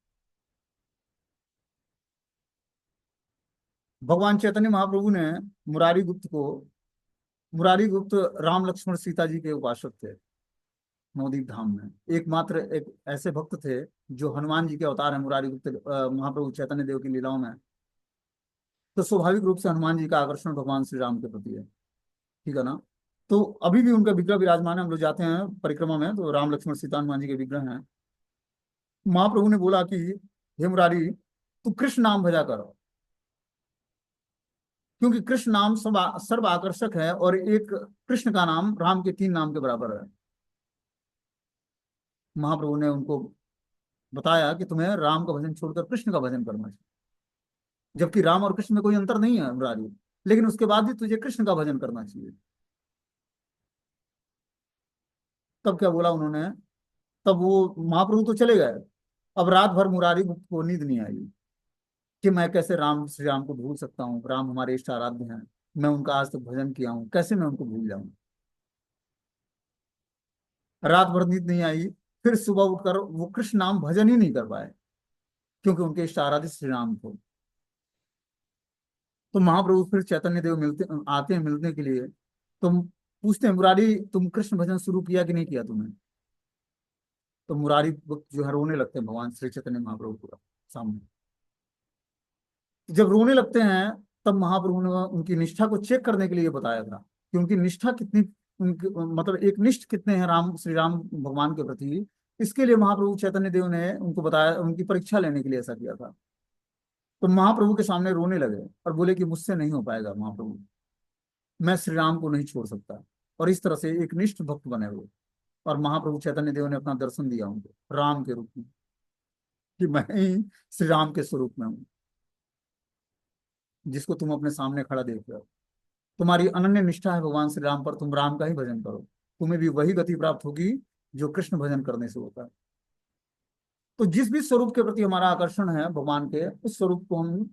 भगवान चैतन्य महाप्रभु ने मुरारी गुप्त को, मुरारी गुप्त राम लक्ष्मण सीता जी के उपासक थे। नवदीप धाम में एकमात्र एक ऐसे भक्त थे जो हनुमान जी के अवतार हैं, मुरारी गुप्त महाप्रभु चैतन्य देव की लीलाओं में। तो स्वाभाविक रूप से हनुमान जी का आकर्षण भगवान श्री राम के प्रति है। ठीक है ना। तो अभी भी उनका विग्रह विराजमान है, हम लोग जाते हैं परिक्रमा में तो राम लक्ष्मण सीता हनुमान जी के विग्रह हैं। महाप्रभु ने बोला कि हे मुरारी, तू कृष्ण नाम भजा कर, क्योंकि कृष्ण नाम सर्व आकर्षक है और एक कृष्ण का नाम राम के 3 नाम के बराबर है। महाप्रभु ने उनको बताया कि तुम्हें राम का भजन छोड़कर कृष्ण का भजन करना चाहिए, जबकि राम और कृष्ण में कोई अंतर नहीं है मुरारी, लेकिन उसके बाद भी तुझे कृष्ण का भजन करना चाहिए। तब क्या बोला उन्होंने, तब वो महाप्रभु तो चले गए। अब रात भर मुरारी को नींद नहीं आई कि मैं कैसे राम श्री राम को भूल सकता हूँ, राम हमारे इष्ट आराध्य हैं, मैं उनका आज तक भजन किया हूँ, कैसे मैं उनको भूल जाऊं। रात भर नींद नहीं आई। फिर सुबह उठकर वो कृष्ण नाम भजन ही नहीं कर पाए, क्योंकि उनके इष्ट आराध्य श्री राम थे। तो महाप्रभु फिर चैतन्य देव मिलते आते हैं मिलने के लिए। तो पूछते हैं, मुरारी तुम कृष्ण भजन शुरू किया कि नहीं किया तुमने। तो मुरारी जो है रोने लगते हैं भगवान श्री चैतन्य महाप्रभु पूरा सामने। जब रोने लगते हैं, तब महाप्रभु ने उनकी निष्ठा को चेक करने के लिए बताया था कि उनकी निष्ठा कितनी, उनकी मतलब एक निष्ठ कितने हैं राम श्री राम भगवान के प्रति। इसके लिए महाप्रभु चैतन्य देव ने उनको बताया, उनकी परीक्षा लेने के लिए ऐसा किया था। तो महाप्रभु के सामने रोने लगे और बोले कि मुझसे नहीं हो पाएगा महाप्रभु, मैं श्री राम को नहीं छोड़ सकता। और इस तरह से एक निष्ठ भक्त बने हुए। और महाप्रभु चैतन्य देव ने अपना दर्शन दिया उनको राम के रूप में, कि मैं ही श्री राम के स्वरूप में हूँ, जिसको तुम अपने सामने खड़ा देख रहे हो। तुम्हारी अनन्य निष्ठा है भगवान श्री राम पर, तुम राम का ही भजन करो, तुम्हें भी वही गति प्राप्त होगी जो कृष्ण भजन करने से होता है। तो जिस भी स्वरूप के प्रति हमारा आकर्षण है भगवान के, उस स्वरूप को हम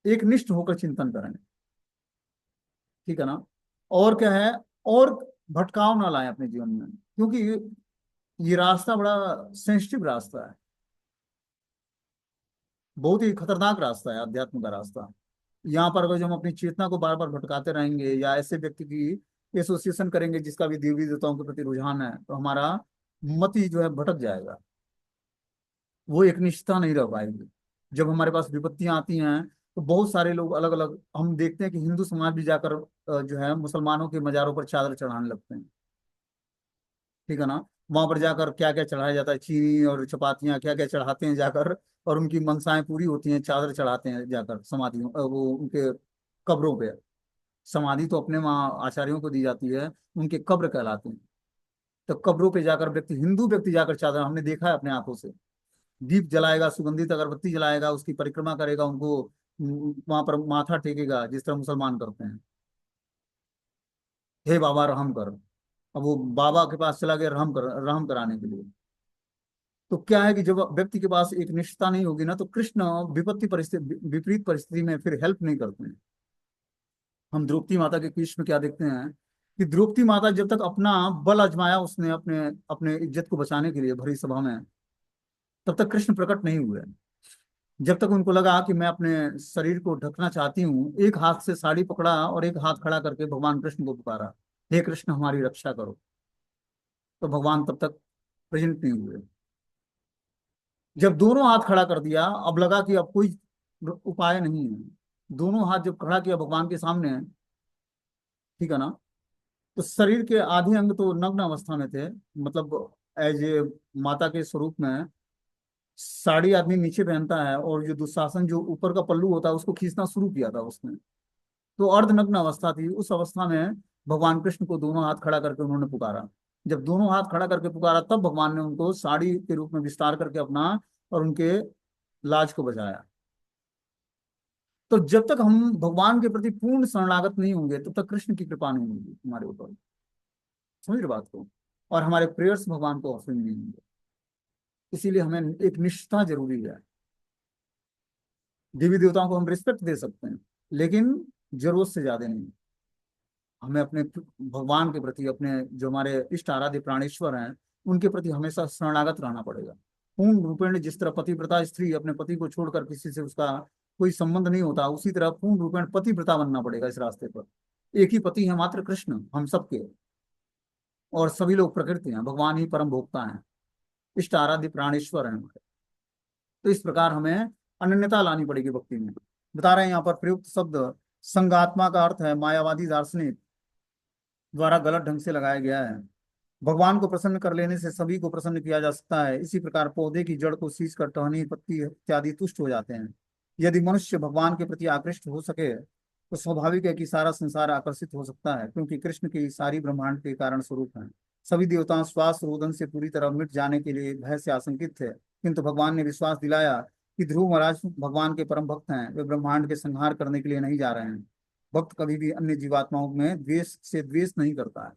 एक निष्ठ होकर चिंतन करें। ठीक है ना। और क्या है, और भटकाव ना लाएं अपने जीवन में, क्योंकि ये रास्ता बड़ा सेंसिटिव रास्ता है, बहुत ही खतरनाक रास्ता है अध्यात्म का रास्ता। यहाँ पर अगर जो हम अपनी चेतना को बार बार भटकाते रहेंगे, या ऐसे व्यक्ति की एसोसिएशन करेंगे जिसका भी देवी देवताओं के प्रति रुझान है, तो हमारा मति जो है भटक जाएगा, वो एक निष्ठा नहीं रह पाएगी। जब हमारे पास विपत्तियां आती हैं, तो बहुत सारे लोग अलग अलग, हम देखते हैं कि हिंदू समाज भी जाकर जो है मुसलमानों के मजारों पर चादर चढ़ाने लगते हैं। ठीक है ना। वहां पर जाकर क्या क्या चढ़ाया जाता है, चीनी और चपातियां क्या क्या चढ़ाते हैं जाकर, और उनकी मनसाएं पूरी होती हैं, चादर चढ़ाते हैं जाकर समाधियों वो उनके कब्रों पे। समाधि तो अपने वहाँ आचार्यों को दी जाती है, उनके कब्र कहलाते हैं। तो कब्रों पे जाकर व्यक्ति, हिंदू व्यक्ति जाकर चादर, हमने देखा है अपने आंखों से, दीप जलाएगा, सुगंधित अगरबत्ती जलाएगा, उसकी परिक्रमा करेगा, उनको वहां पर माथा टेकेगा जिस तरह मुसलमान करते हैं, हे बाबा रहम कर। अब वो बाबा के पास चला गया रहम कराने के लिए। तो क्या है कि जब व्यक्ति के पास एक निष्ठा नहीं होगी ना, तो कृष्ण विपत्ति परिस्थिति, विपरीत परिस्थिति में फिर हेल्प नहीं करते हैं। हम द्रौपदी माता के केस में क्या देखते हैं, कि द्रौपदी माता जब तक अपना बल आजमाया उसने अपने अपने इज्जत को बचाने के लिए भरी सभा में, तब तक कृष्ण प्रकट नहीं हुए। जब तक उनको लगा कि मैं अपने शरीर को ढकना चाहती हूँ, एक हाथ से साड़ी पकड़ा और एक हाथ खड़ा करके भगवान कृष्ण को पुकारा, हे कृष्ण हमारी रक्षा करो। तो भगवान तब तक प्रेजेंट नहीं हुए। जब दोनों हाथ खड़ा कर दिया, अब लगा कि अब कोई उपाय नहीं है, दोनों हाथ जब खड़ा किया भगवान के सामने, ठीक है ना, तो शरीर के आधे अंग तो नग्न अवस्था में थे, मतलब एज ए माता के स्वरूप में। साड़ी आदमी नीचे पहनता है, और जो दुशासन जो ऊपर का पल्लू होता है उसको खींचना शुरू किया था उसने। तो अर्धनग्न अवस्था थी, उस अवस्था में भगवान कृष्ण को दोनों हाथ खड़ा करके उन्होंने पुकारा। जब दोनों हाथ खड़ा करके पुकारा, तब भगवान ने उनको साड़ी के रूप में विस्तार करके अपना, और उनके लाज को बचाया। तो जब तक हम भगवान के प्रति पूर्ण शरणागत नहीं होंगे, तब तक कृष्ण की कृपा नहीं होगी हमारे ऊपर। समझ रहे बात को। और हमारे प्रेयर्स भगवान को हासिल नहीं होंगे। इसीलिए हमें एक निष्ठा जरूरी है। देवी देवताओं को हम रिस्पेक्ट दे सकते हैं, लेकिन जरूरत से ज्यादा नहीं। हमें अपने भगवान के प्रति, अपने जो हमारे इष्ट आराध्य प्राणेश्वर हैं, उनके प्रति हमेशा शरणागत रहना पड़ेगा। पूर्ण रूपेण, जिस तरह पतिव्रता स्त्री अपने पति को छोड़कर किसी से उसका कोई संबंध नहीं होता, उसी तरह पूर्ण रूपेण पतिव्रता बनना पड़ेगा इस रास्ते पर। एक ही पति है मात्र कृष्ण हम सबके, और सभी लोग प्रकृति हैं, भगवान ही परम भोक्ता हैं, इष्ट आराध्य प्राणेश्वर हैं हमारे। तो इस प्रकार हमें अनन्यता लानी पड़ेगी भक्ति में। बता रहे हैं यहाँ पर प्रयुक्त शब्द संगात्मा का अर्थ है मायावादी दार्शनिक द्वारा गलत ढंग से लगाया गया है। भगवान को प्रसन्न कर लेने से सभी को प्रसन्न किया जा सकता है। इसी प्रकार पौधे की जड़ को सींच कर टहनी पत्ती इत्यादि तुष्ट हो जाते हैं। यदि मनुष्य भगवान के प्रति आकृष्ट हो सके, तो स्वाभाविक है कि सारा संसार आकर्षित हो सकता है, क्योंकि कृष्ण की सारी ब्रह्मांड के कारण स्वरूप हैं। सभी देवता श्वास रोदन से पूरी तरह मिट जाने के लिए भय से आशंकित थे, किंतु भगवान ने विश्वास दिलाया कि ध्रुव महाराज भगवान के परम भक्त हैं, वे ब्रह्मांड के संहार करने के लिए नहीं जा रहे हैं। भक्त कभी भी अन्य जीवात्माओं में द्वेष से द्वेष नहीं करता है।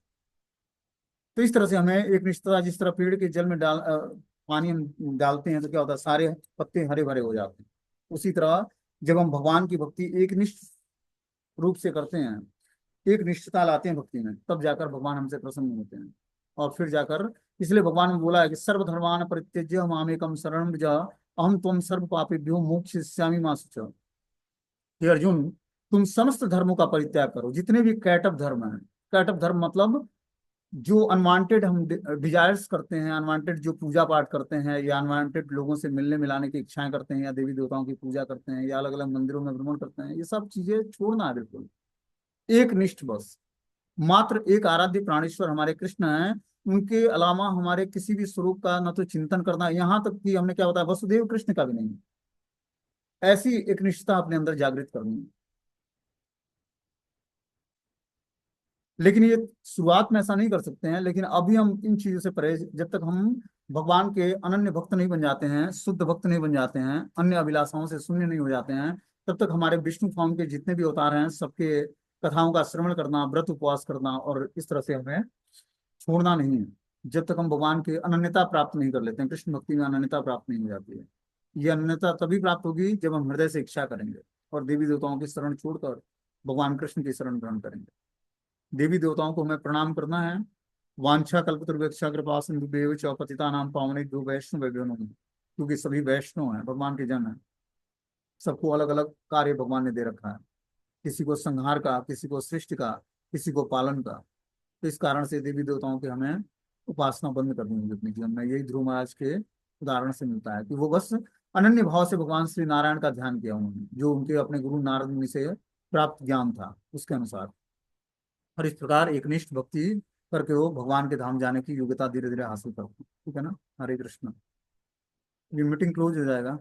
तो इस तरह से हमें एक निष्ठता, जिस तरह पेड़ के जल में पानी हम डालते हैं तो क्या होता है, सारे पत्ते हरे भरे हो जाते हैं। उसी तरह जब हम भगवान की भक्ति एक निष्ठ रूप से करते हैं, एक निष्ठता लाते हैं भक्ति में, तब जाकर भगवान हमसे प्रसन्न होते हैं। और फिर जाकर, इसलिए भगवान ने बोला है कि सर्वधर्मान परित्यज्य मामेकम शरणं व्रज अहम त्वं सर्व पापेभ्यो मोक्षयिष्यामि मा शुचः। हे अर्जुन, तुम समस्त धर्मों का परित्याग करो, जितने भी कैटअप धर्म हैं। कैटअप धर्म मतलब जो अनवांटेड हम डिजायर्स करते हैं, अनवांटेड जो पूजा पाठ करते हैं, या अनवांटेड लोगों से मिलने मिलाने की इच्छाएं करते हैं, या देवी देवताओं की पूजा करते हैं, या अलग अलग मंदिरों में भ्रमण करते हैं, ये सब चीजें छोड़ना है बिल्कुल। एक निष्ठ बस, मात्र एक आराध्य प्राणेश्वर हमारे कृष्ण हैं, उनके अलावा हमारे किसी भी स्वरूप का न तो चिंतन करना, यहाँ तक कि हमने क्या बताया, वसुदेव कृष्ण का भी नहीं। ऐसी एक निष्ठता अपने अंदर जागृत करनी है। लेकिन ये शुरुआत में ऐसा नहीं कर सकते हैं, लेकिन अभी हम इन चीजों से परहेज, जब तक हम भगवान के अनन्य भक्त नहीं बन जाते हैं, शुद्ध भक्त नहीं बन जाते हैं, अन्य अभिलाषाओं से शून्य नहीं हो जाते हैं, तब तक हमारे विष्णु फॉर्म के जितने भी अवतार हैं, सबके कथाओं का श्रवण करना, व्रत उपवास करना, और इस तरह से हमें छोड़ना नहीं है, जब तक हम भगवान की अनन्यता प्राप्त नहीं कर लेते हैं। कृष्ण भक्ति में अनन्यता प्राप्त नहीं हो जाती है। ये अनन्यता तभी प्राप्त होगी जब हम हृदय से इच्छा करेंगे और देवी देवताओं की शरण छोड़कर भगवान कृष्ण की शरण ग्रहण करेंगे। देवी देवताओं को हमें प्रणाम करना है। वांछा कल्पतरुभ्यश्च कृपा सिंधुभ्येव च पतितानां पावनेभ्यो वैष्णवेभ्यो नमः। क्योंकि सभी वैष्णव हैं, भगवान के जन हैं, सबको अलग अलग कार्य भगवान ने दे रखा है, किसी को संहार का, किसी को सृष्टि का, किसी को पालन का। तो इस कारण से देवी देवताओं की हमें उपासना बंद करनी होगी अपने जीवन में। यही ध्रुव महाराज के उदाहरण से मिलता है कि वो बस अनन्य भाव से भगवान श्री नारायण का ध्यान किया उन्होंने, जो उनके अपने गुरु नारद मुनि से प्राप्त ज्ञान था उसके अनुसार। और इस प्रकार एक निष्ठ भक्ति करके वो भगवान के धाम जाने की योग्यता धीरे धीरे हासिल करते हैं। ठीक है ना। हरे कृष्ण। ये मीटिंग क्लोज हो जाएगा।